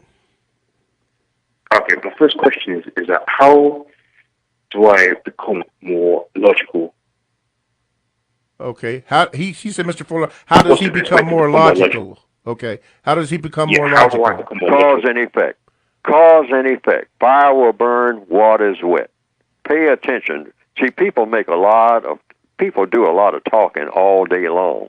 Okay. My first question is that how do I become more logical? Okay. He said, Mr. Fuller, how does he become more logical? Okay. How does he become more logical? Cause and effect. Cause and effect. Fire will burn, water's wet. Pay attention. See, people do a lot of talking all day long.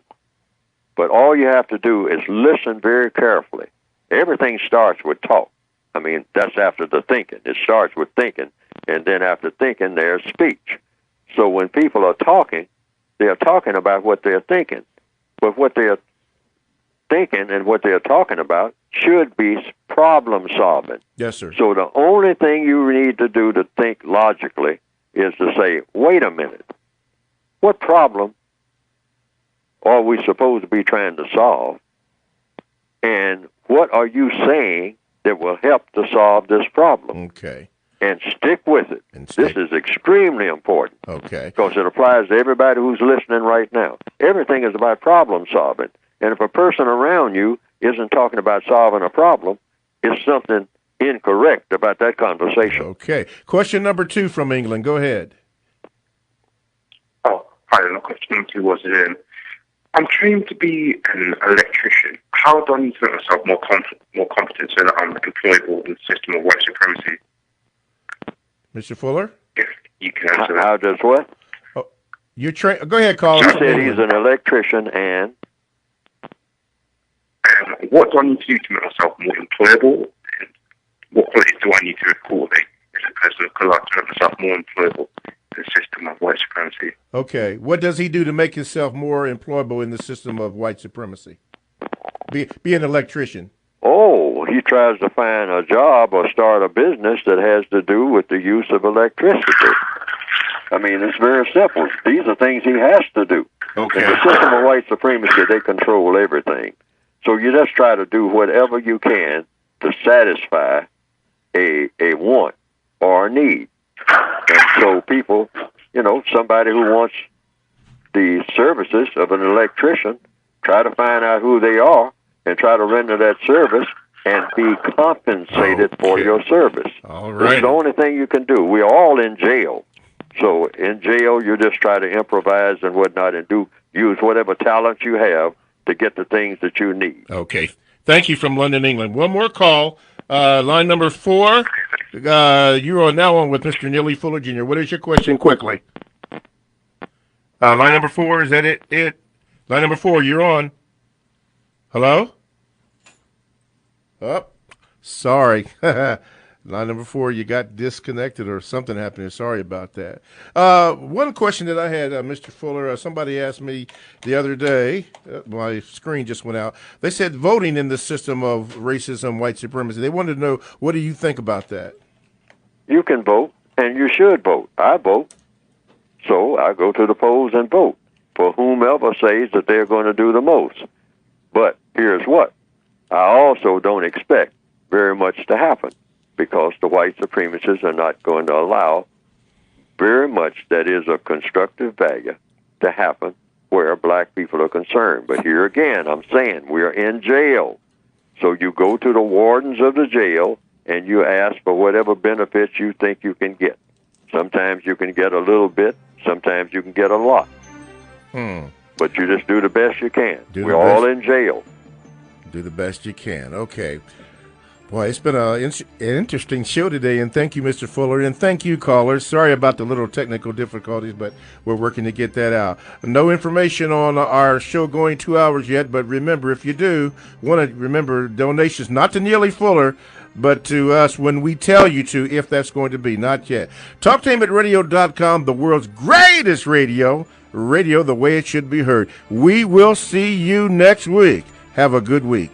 But all you have to do is listen very carefully. Everything starts with talk. I mean, that's after the thinking. It starts with thinking, and then after thinking, there's speech. So when people are talking, they're talking about what they're thinking. But what they're thinking and what they're talking about should be problem solving. Yes, sir. So the only thing you need to do to think logically is to say, wait a minute, what problem are we supposed to be trying to solve? And what are you saying that will help to solve this problem? Okay. And stick with it. This is extremely important. Okay. Because it applies to everybody who's listening right now. Everything is about problem solving. And if a person around you isn't talking about solving a problem, it's something incorrect about that conversation. Okay. Question number 2 from England. Go ahead. Oh, hi. My question number 2 was, I'm trained to be an electrician. How do I need to make myself more competent so that I'm employable in the system of white supremacy? Mr. Fuller? If you can answer that. How does what? Oh, you're Go ahead, caller. You said he's an electrician and? What do I need to do to make myself more employable? And what qualities do I need to cultivate as a person of color to make myself more employable in the system of white supremacy? Okay. What does he do to make himself more employable in the system of white supremacy? Be an electrician. Oh, he tries to find a job or start a business that has to do with the use of electricity. I mean, it's very simple. These are things he has to do. Okay. In the system of white supremacy, they control everything. So you just try to do whatever you can to satisfy a want or a need. And so people, somebody who wants the services of an electrician, try to find out who they are and try to render that service and be compensated for your service. All right. This is the only thing you can do. We're all in jail. So in jail, you just try to improvise and whatnot and use whatever talent you have to get the things that you need. Okay. Thank you from London, England. One more call. Line number 4. You are now on with Mr. Neely Fuller, Jr. What is your question quickly? Line number 4, is that it? Line number 4, you're on. Hello? Oh, sorry. Line number 4, you got disconnected or something happened. Sorry about that. One question that I had, Mr. Fuller, somebody asked me the other day, my screen just went out. They said voting in the system of racism, white supremacy. They wanted to know, what do you think about that? You can vote, and you should vote. I vote. So I go to the polls and vote for whomever says that they're going to do the most. But here's what. I also don't expect very much to happen, because the white supremacists are not going to allow very much that is of constructive value to happen where black people are concerned. But here again, I'm saying we are in jail. So you go to the wardens of the jail and you ask for whatever benefits you think you can get. Sometimes you can get a little bit, sometimes you can get a lot. But you just do the best you can. We're all in jail. Do the best you can. Okay. Boy, it's been an interesting show today, and thank you, Mr. Fuller, and thank you, callers. Sorry about the little technical difficulties, but we're working to get that out. No information on our show going 2 hours yet, but remember, if you do, want to remember donations, not to Neely Fuller, but to us when we tell you to, if that's going to be. Not yet. TalkTainmentRadio.com, the world's greatest radio the way it should be heard. We will see you next week. Have a good week.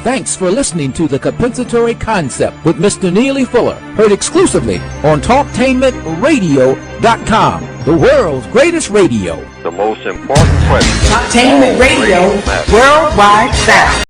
Thanks for listening to The Compensatory Concept with Mr. Neely Fuller, heard exclusively on TalkTainmentRadio.com, the world's greatest radio. The most important question. Talktainment Radio, worldwide sound.